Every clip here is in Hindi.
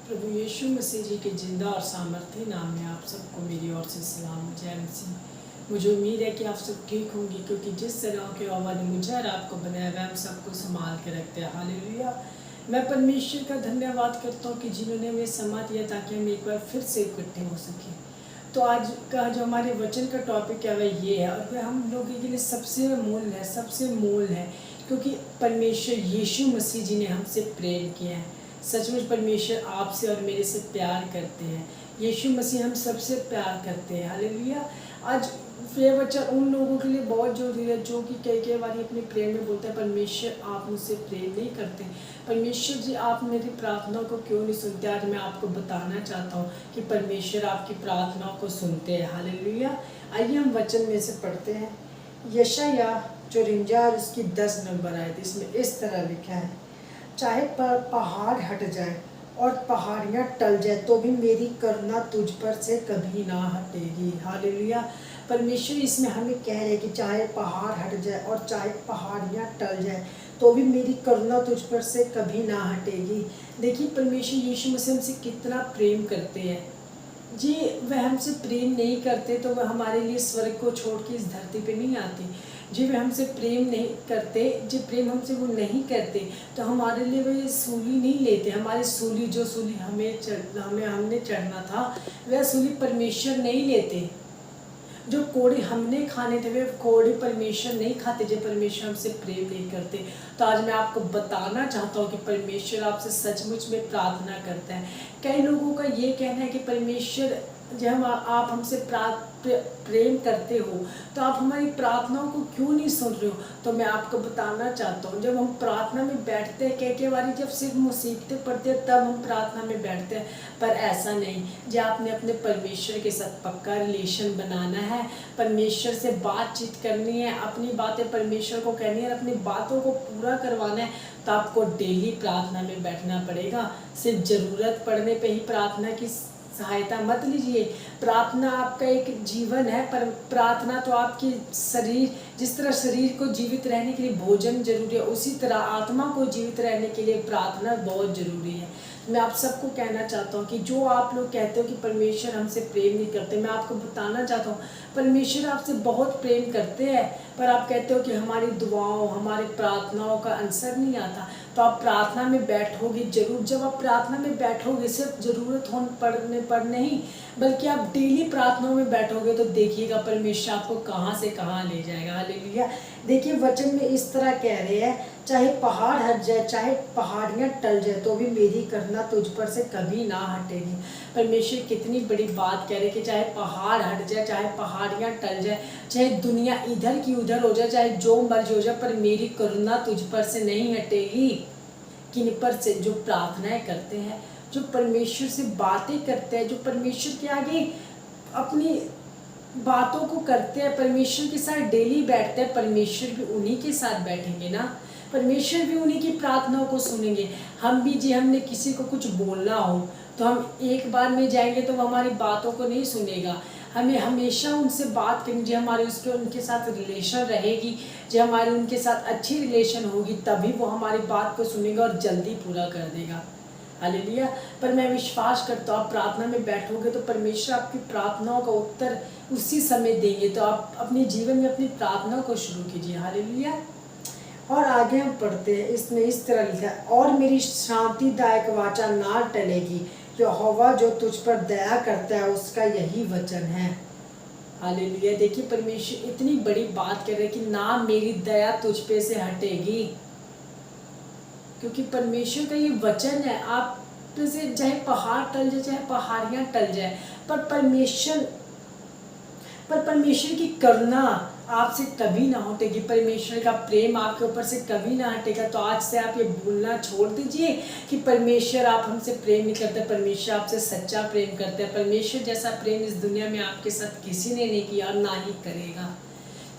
प्रभु यीशु मसीह जी के जिंदा और सामर्थ्य नाम में आप सबको मेरी ओर से सलाम। जय मसीह। मुझे उम्मीद है कि आप सब ठीक होंगे, क्योंकि जिस तरह के अल्लाह ने मुझे और आपको बनाया हुआ है, हम सबको संभाल के रखते हैं। हालेलुया। मैं परमेश्वर का धन्यवाद करता हूँ कि जिन्होंने हमें समा दिया ताकि हम एक बार फिर से इकट्ठे हो सकें। तो आज का जो हमारे वचन का टॉपिक है वह ये है, और वह हम लोगों के लिए सबसे मूल है, सबसे मूल है, क्योंकि परमेश्वर यीशु मसीह जी ने हमसे प्रेम किया है। सचमुच परमेश्वर आपसे और मेरे से प्यार करते हैं। यीशु मसीह हम सबसे प्यार करते हैं। हालेलुया। आज ये वचन उन लोगों के लिए बहुत जरूरी है जो कि कई बार अपने प्रेम में बोलते हैं, परमेश्वर आप मुझसे प्रेम नहीं करते, परमेश्वर जी आप मेरी प्रार्थनाओं को क्यों नहीं सुनते। आज मैं आपको बताना चाहता हूँ कि परमेश्वर आपकी प्रार्थनाओं को सुनते हैं। हालेलुया। आइए हम वचन में से पढ़ते हैं। यशाया 54 और उसकी 10 नंबर आए थे। इसमें इस तरह लिखा है, चाहे पहाड़ हट जाए और पहाड़ियाँ टल जाए तो भी मेरी करुणा तुझ पर से कभी ना हटेगी। हालेलुया। परमेश्वर इसमें हमें कह रहे हैं कि चाहे पहाड़ हट जाए और चाहे पहाड़ियाँ टल जाए तो भी मेरी करुणा तुझ पर से कभी ना हटेगी। देखिए परमेश्वर यीशु मसीह हमसे कितना प्रेम करते हैं जी। वह हमसे प्रेम नहीं करते तो वह हमारे लिए स्वर्ग को छोड़ के इस धरती पे नहीं आती। जी वे हमसे प्रेम नहीं करते, जो प्रेम हमसे वो नहीं करते तो हमारे लिए वे सूली नहीं लेते। हमारी सूली, जो सूली हमने चढ़ना था, वह सूली परमेश्वर नहीं लेते। जो कोड़े हमने खाने थे वे कोड़े परमेश्वर नहीं खाते, जब परमेश्वर हमसे प्रेम नहीं करते। तो आज मैं आपको बताना चाहता हूँ कि परमेश्वर आपसे सचमुच में प्रार्थना करता है। कई लोगों का ये कहना है कि परमेश्वर जब आप हमसे प्रेम करते हो तो आप हमारी प्रार्थनाओं को क्यों नहीं सुन रहे हो। तो मैं आपको बताना चाहता हूँ, जब हम प्रार्थना में बैठते हैं, कई बार जब सिर्फ मुसीबतें पड़ती है तब हम प्रार्थना में बैठते हैं, पर ऐसा नहीं। जो आपने अपने परमेश्वर के साथ पक्का रिलेशन बनाना है, परमेश्वर से बातचीत करनी है, अपनी बातें परमेश्वर को कहनी है, अपनी बातों को पूरा करवाना है, तो आपको डेली प्रार्थना में बैठना पड़ेगा। सिर्फ ज़रूरत पड़ने पे ही प्रार्थना की सहायता मत लीजिए। प्रार्थना आपका एक जीवन है, पर प्रार्थना तो आपकी शरीर, जिस तरह शरीर को जीवित रहने के लिए भोजन जरूरी है, उसी तरह आत्मा को जीवित रहने के लिए प्रार्थना बहुत जरूरी है। मैं आप सबको कहना चाहता हूँ कि जो आप लोग कहते हो कि परमेश्वर हमसे प्रेम नहीं करते, मैं आपको बताना चाहता हूँ परमेश्वर आपसे बहुत प्रेम करते हैं, पर आप कहते हो कि हमारी दुआओं, हमारी प्रार्थनाओं का आंसर नहीं आता। तो आप प्रार्थना में बैठोगे जरूर। जब आप प्रार्थना में बैठोगे, सिर्फ ज़रूरत होने पड़ने पर नहीं, बल्कि आप डेली प्रार्थनाओं में बैठोगे तो देखिएगा परमेश्वर आपको कहाँ से कहाँ ले जाएगा। हालेलुया। देखिए वचन में इस तरह कह रहे हैं, चाहे पहाड़ हट जाए, चाहे पहाड़ियाँ टल जाए तो भी मेरी करुणा तुझ पर से कभी ना हटेगी। परमेश्वर कितनी बड़ी बात कह रहे कि चाहे पहाड़ हट जाए, चाहे पहाड़ियाँ टल जाए, चाहे दुनिया इधर की उधर हो जाए, चाहे जो मर्जी हो जाए, पर मेरी करुणा तुझ पर से नहीं हटेगी। किन पर से? जो प्रार्थनाएं करते हैं, जो परमेश्वर से बातें करते हैं, जो परमेश्वर के आगे अपनी बातों को करते हैं, परमेश्वर के साथ डेली बैठते हैं, परमेश्वर भी उन्हीं के साथ बैठेंगे ना, परमेश्वर भी उन्हीं की प्रार्थनाओं को सुनेंगे। हम भी जी हमने किसी को कुछ बोलना हो तो हम एक बार में जाएंगे तो वो हमारी बातों को नहीं सुनेगा। हमें हमेशा उनसे बात करनी, जो हमारे उनके साथ रिलेशन रहेगी, जो हमारी उनके साथ अच्छी रिलेशन होगी, तभी वो हमारी बात को सुनेगा और जल्दी पूरा कर देगा। हालेलुया। पर मैं विश्वास करता हूँ आप प्रार्थना में बैठोगे तो परमेश्वर आपकी प्रार्थनाओं का उत्तर उसी समय देंगे। तो आप अपने जीवन में अपनी प्रार्थना को शुरू कीजिए। हालेलुया। और आगे हम पढ़ते हैं, इसमें इस तरह लिखा है, और मेरी शांतिदायक वाचा ना टलेगी, यहोवा जो तुझ पर दया करता है उसका यही वचन है। हालेलुया। देखिए परमेश्वर इतनी बड़ी बात कर रहे हैं कि ना मेरी दया तुझ पे से हटेगी, क्योंकि परमेश्वर का ये वचन है। आप से चाहे पहाड़ टल जाए, चाहे पहाड़ियाँ टल जाए, पर परमेश्वर की करुणा आपसे कभी ना हटेगी, परमेश्वर का प्रेम आपके ऊपर से कभी ना हटेगा। तो आज से आप ये भूलना छोड़ दीजिए कि परमेश्वर आप हमसे प्रेम नहीं करते। परमेश्वर आपसे सच्चा प्रेम करते हैं। परमेश्वर जैसा प्रेम इस दुनिया में आपके साथ किसी ने नहीं किया और ना ही करेगा,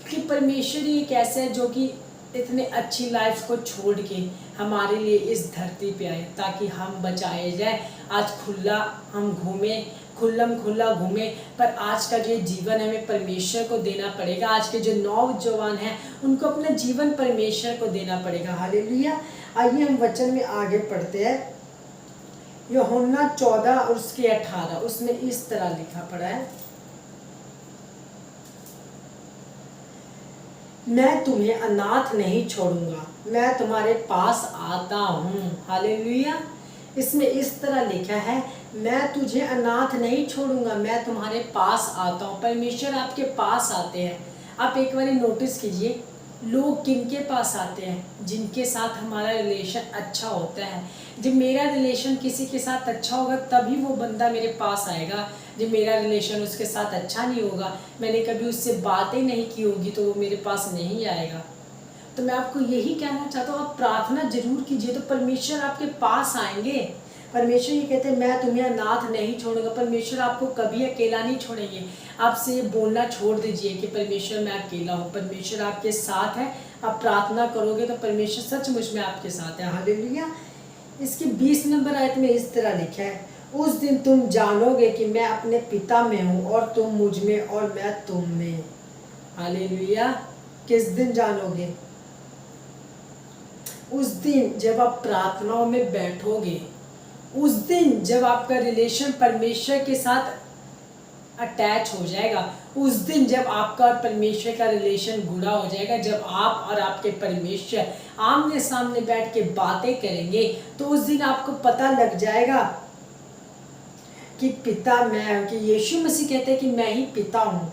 क्योंकि परमेश्वर ही एक ऐसा है जो कि इतने अच्छी लाइफ को छोड़ के हमारे लिए इस धरती पे आए ताकि हम बचाए जाए। आज खुला हम घूमे, खुल्लम खुल्ला घूमे, पर आज का जो जीवन हमें परमेश्वर को देना पड़ेगा। आज के जो नौजवान हैं उनको अपना जीवन परमेश्वर को देना पड़ेगा। हालेलुया। आइए हम वचन में आगे पढ़ते हैं। यूहन्ना 14 और उसके 18, उसमें इस तरह लिखा पड़ा है, मैं तुम्हें अनाथ नहीं छोड़ूंगा, मैं तुम्हारे पास आता हूँ। हालेलुया। इसमें इस तरह लिखा है, मैं तुझे अनाथ नहीं छोड़ूंगा, मैं तुम्हारे पास आता हूँ। परमेश्वर आपके पास आते हैं। आप एक बार नोटिस कीजिए, लोग किनके पास आते हैं? जिनके साथ हमारा रिलेशन अच्छा होता है। जब मेरा रिलेशन किसी के साथ अच्छा होगा तभी वो बंदा मेरे पास आएगा। जब मेरा रिलेशन उसके साथ अच्छा नहीं होगा, मैंने कभी उससे बातें नहीं की होगी, तो वो मेरे पास नहीं आएगा। तो मैं आपको यही कहना चाहता हूँ, आप प्रार्थना जरूर कीजिए तो परमेश्वर आपके पास आएंगे। परमेश्वर ये कहते हैं, मैं तुम्हें अनाथ नहीं छोड़ूंगा। परमेश्वर आपको कभी अकेला नहीं छोड़ेंगे। आपसे बोलना छोड़ दीजिए कि परमेश्वर मैं अकेला हूँ। परमेश्वर आपके साथ है। आप प्रार्थना करोगे तो परमेश्वर सचमुच में आपके साथ है। हालेलुया। इसकी 20 नंबर आयत में इस तरह लिखा है, उस दिन तुम जानोगे कि मैं अपने पिता में हूँ और तुम मुझ में और मैं तुम में। हालेलुया। किस दिन जानोगे? उस दिन जब आप प्रार्थनाओं में बैठोगे, उस दिन जब आपका रिलेशन परमेश्वर के साथ अटैच हो जाएगा, उस दिन जब आपका और परमेश्वर का रिलेशन गूढ़ा हो जाएगा, जब आप और आपके परमेश्वर आमने सामने बैठ के बातें करेंगे, तो उस दिन आपको पता लग जाएगा कि पिता मैं हूँ, कि यीशु मसीह कहते हैं कि मैं ही पिता हूँ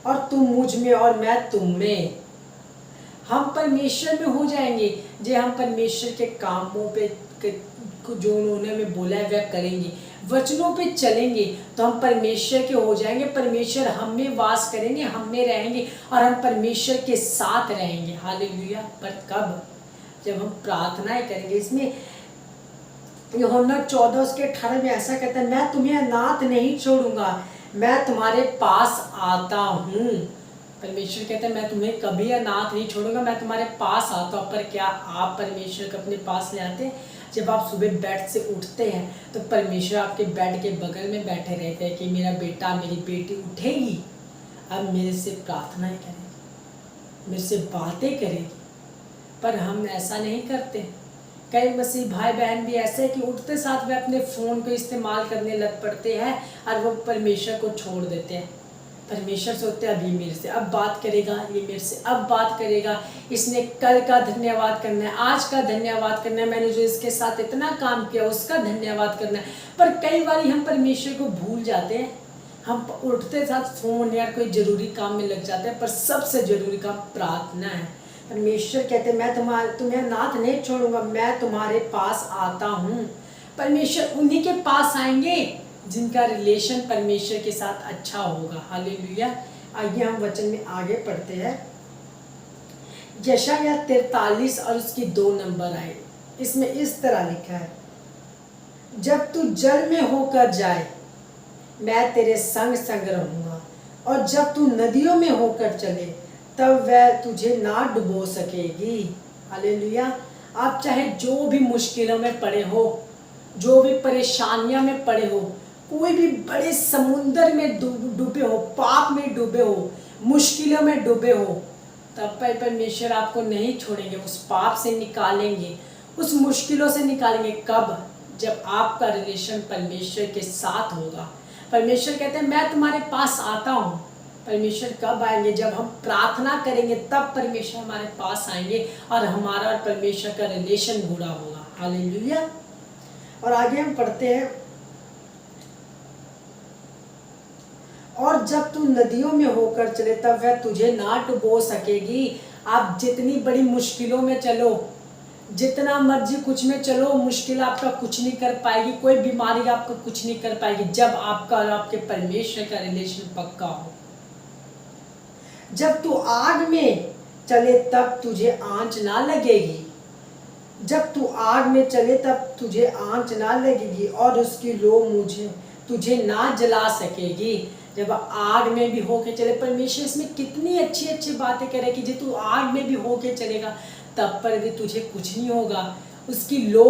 और तुम मुझ में और मैं तुम में। हम परमेश्वर में हो जाएंगे जो हम परमेश्वर के कामों पे जो उन्होंने हमें बोला है वह करेंगे, वचनों पे चलेंगे, तो हम परमेश्वर के हो जाएंगे। परमेश्वर हम में वास करेंगे, हम में रहेंगे और हम परमेश्वर के साथ रहेंगे। हालेलुया। पर कब? जब हम प्रार्थनाएं करेंगे। इसमें यूहन्ना 14 उसके 18 में ऐसा कहता है, मैं तुम्हें अनाथ नहीं छोड़ूंगा, मैं तुम्हारे पास आता हूँ। परमेश्वर कहते हैं, मैं तुम्हें कभी अनाथ नहीं छोड़ूंगा, मैं तुम्हारे पास आता हूँ। पर क्या आप परमेश्वर को अपने पास ले आते हैं? जब आप सुबह बेड से उठते हैं तो परमेश्वर आपके बेड के बगल में बैठे रहते हैं कि मेरा बेटा मेरी बेटी उठेगी, अब मेरे से प्रार्थनाएं करेगी, मेरे से बातें करेगी। पर हम ऐसा नहीं करते। कई मसीह भाई बहन भी ऐसे हैं कि उठते साथ वे अपने फ़ोन को इस्तेमाल करने लग पड़ते हैं और वो परमेश्वर को छोड़ देते हैं। परमेश्वर सोचते हैं अभी मेरे से अब बात करेगा, ये मेरे से अब बात करेगा, इसने कल का धन्यवाद करना है, आज का धन्यवाद करना है, मैंने जो इसके साथ इतना काम किया उसका धन्यवाद करना है। पर कई बार हम परमेश्वर को भूल जाते हैं। हम उठते साथ फ़ोन या कोई ज़रूरी काम में लग जाते हैं, पर सबसे ज़रूरी काम प्रार्थना है। परमेश्वर कहते हैं, मैं तुम्हें अनाथ नहीं छोड़ूंगा, मैं तुम्हारे पास आता हूँ। परमेश्वर उन्हीं के पास आएंगे जिनका रिलेशन परमेश्वर के साथ अच्छा होगा। हालेलुया। आइए हम वचन में आगे पढ़ते हैं। यशायाह 43 और उसकी 2 नंबर आए, इसमें इस तरह लिखा है, जब तू जल में होकर जाए मैं तेरे संग संग रहूंगा, और जब तू नदियों में होकर चले तब वह तुझे ना डुबो सकेगी। हालेलुया। आप चाहे जो भी मुश्किलों में पड़े हो, जो भी परेशानियां में पड़े हो, कोई भी बड़े समुंदर में डूबे हो, पाप में डूबे हो, मुश्किलों में डूबे हो, तब पर परमेश्वर आपको नहीं छोड़ेंगे, उस पाप से निकालेंगे, उस मुश्किलों से निकालेंगे। कब? जब आपका रिलेशन परमेश्वर के साथ होगा। परमेश्वर कहते हैं, मैं तुम्हारे पास आता हूँ। परमेश्वर कब आएंगे? जब हम प्रार्थना करेंगे तब परमेश्वर हमारे पास आएंगे और हमारा और परमेश्वर का रिलेशन गूढ़ा होगा। हालेलुया। और आगे हम पढ़ते हैं, और जब तू नदियों में होकर चले तब वह तुझे ना डुबो सकेगी। आप जितनी बड़ी मुश्किलों में चलो, जितना मर्जी कुछ में चलो, मुश्किल आपका कुछ नहीं कर पाएगी, कोई बीमारी आपका कुछ नहीं कर पाएगी, जब आपका और आपके परमेश्वर का रिलेशन पक्का हो। जब तू आग में चले तब तुझे आंच ना लगेगी, जब तू आग में चले तब तुझे आंच ना लगेगी, और उसकी लो मुझे तुझे ना जला सकेगी। जब आग में भी होके चले, परमेश्वर इसमें कितनी अच्छी अच्छी बातें करे कि जब तू आग में भी होके चलेगा तब पर भी तुझे कुछ नहीं होगा। उसकी लो,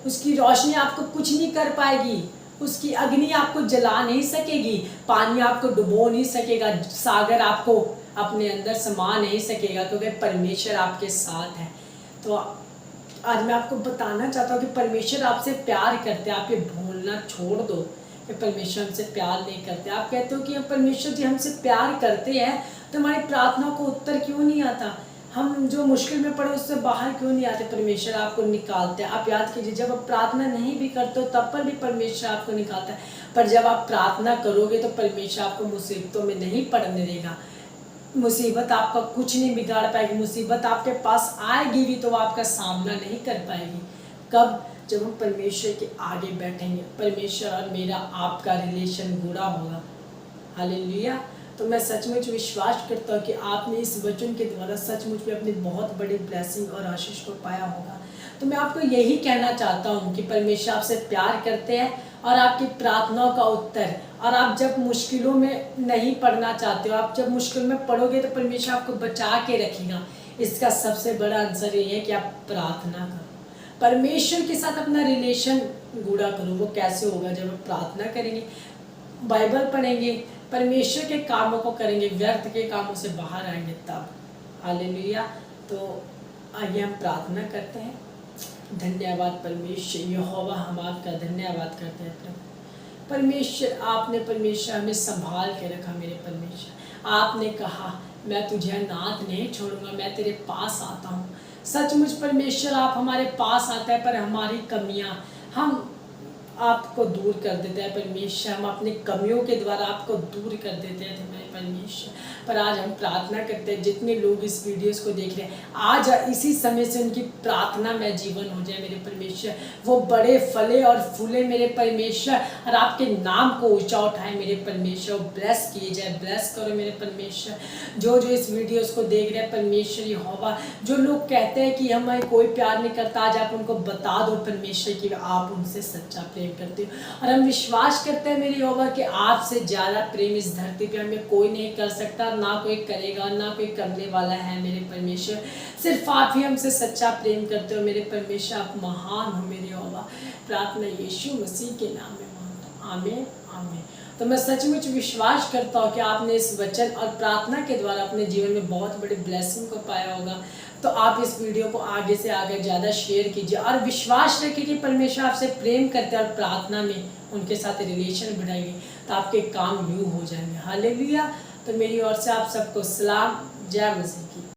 उसकी रोशनी आपको कुछ नहीं कर पाएगी, उसकी अग्नि आपको जला नहीं सकेगी, पानी आपको डुबो नहीं सकेगा, सागर आपको अपने अंदर समा नहीं सकेगा, क्योंकि परमेश्वर आपके साथ है। तो आज मैं आपको बताना चाहता हूँ कि परमेश्वर आपसे प्यार करते हैं। आप ये भूलना छोड़ दो कि परमेश्वर हमसे प्यार नहीं करते। आप कहते हो कि हम परमेश्वर जी हमसे प्यार करते हैं तो हमारी प्रार्थना को उत्तर क्यों नहीं आता, हम जो मुश्किल में पड़े उससे बाहर क्यों नहीं आते। परमेश्वर आपको निकालते हैं। आप याद कीजिए, जब आप प्रार्थना नहीं भी करते हो तब पर भी परमेश्वर आपको निकालता है, पर जब आप प्रार्थना करोगे तो परमेश्वर आपको मुसीबतों में नहीं पड़ने देगा। मुसीबत आपका कुछ नहीं बिगाड़ पाएगी। मुसीबत आपके पास आएगी भी तो वो आपका सामना नहीं कर पाएगी। कब? जब हम परमेश्वर के आगे बैठेंगे, परमेश्वर और मेरा आपका रिलेशन गूढ़ा होगा। हालेलुया। तो मैं सचमुच विश्वास करता हूँ कि आपने इस वचन के द्वारा सचमुच में अपनी बहुत बड़ी ब्लेसिंग और आशीष को पाया होगा। तो मैं आपको यही कहना चाहता हूँ कि परमेश्वर आपसे प्यार करते हैं और आपकी प्रार्थनाओं का उत्तर, और आप जब मुश्किलों में नहीं पड़ना चाहते हो, आप जब मुश्किल में पड़ोगे तो परमेश्वर आपको बचा के रखेगा। इसका सबसे बड़ा आंसर ये है कि आप प्रार्थना करो, परमेश्वर के साथ अपना रिलेशन गूढ़ा करो। वो कैसे होगा? जब आप प्रार्थना करेंगे, बाइबल पढ़ेंगे, परमेश्वर के कामों को करेंगे, व्यर्थ के कामों से बाहर आएंगे तब। हालेलुया। तो आइए हम प्रार्थना करते हैं। धन्यवाद परमेश्वर यहोवा, हम आपका धन्यवाद करते हैं प्रभु। परमेश्वर आपने परमेश्वर हमें संभाल के रखा। मेरे परमेश्वर आपने कहा मैं तुझे अनाथ नहीं छोड़ूंगा, मैं तेरे पास आता हूँ। सचमुच परमेश्वर आप हमारे पास आते हैं, पर हमारी कमियाँ हम आपको दूर कर देते हैं परमेश्वर। हम अपनी कमियों के द्वारा आपको दूर कर देते हैं मेरे परमेश्वर। पर आज हम प्रार्थना करते हैं, जितने लोग इस वीडियोस को देख रहे हैं, आज इसी समय से उनकी प्रार्थना में जीवन हो जाए मेरे परमेश्वर। वो बड़े फले और फूले मेरे परमेश्वर, और आपके नाम को ऊंचा उठाए मेरे परमेश्वर। ब्लेस किए जाए, ब्लेस करो मेरे परमेश्वर। जो जो इस वीडियोस को देख रहे हैं परमेश्वर यहोवा, जो लोग कहते हैं कि हमें कोई प्यार नहीं करता, आज आप उनको बता दो परमेश्वर कि आप उनसे सच्चा प्रेम करते हो। और हम विश्वास करते हैं मेरे यहोवा कि आपसे ज्यादा प्रेम इस धरती पे हमें कोई नहीं कर सकता, ना कोई करेगा, ना कोई करने वाला है मेरे परमेश्वर। सिर्फ आप ही हमसे सच्चा प्रेम करते हो मेरे परमेश्वर। आप महान हो मेरे यहोवा। प्रार्थना यीशु मसीह के नाम में मांगता हूं, आमीन आमीन। तो मैं सचमुच विश्वास करता हूँ कि आपने इस वचन और प्रार्थना के द्वारा अपने जीवन में बहुत बड़ी ब्लेसिंग को पाया होगा। तो आप इस वीडियो को आगे से आगे ज़्यादा शेयर कीजिए और विश्वास रखिए कि परमेश्वर आपसे प्रेम करते हैं, और प्रार्थना में उनके साथ रिलेशन बढ़ाइए तो आपके काम यूँ हो जाएंगे। हालेलुया। तो मेरी ओर से आप सबको सलाम, जय मसीह की।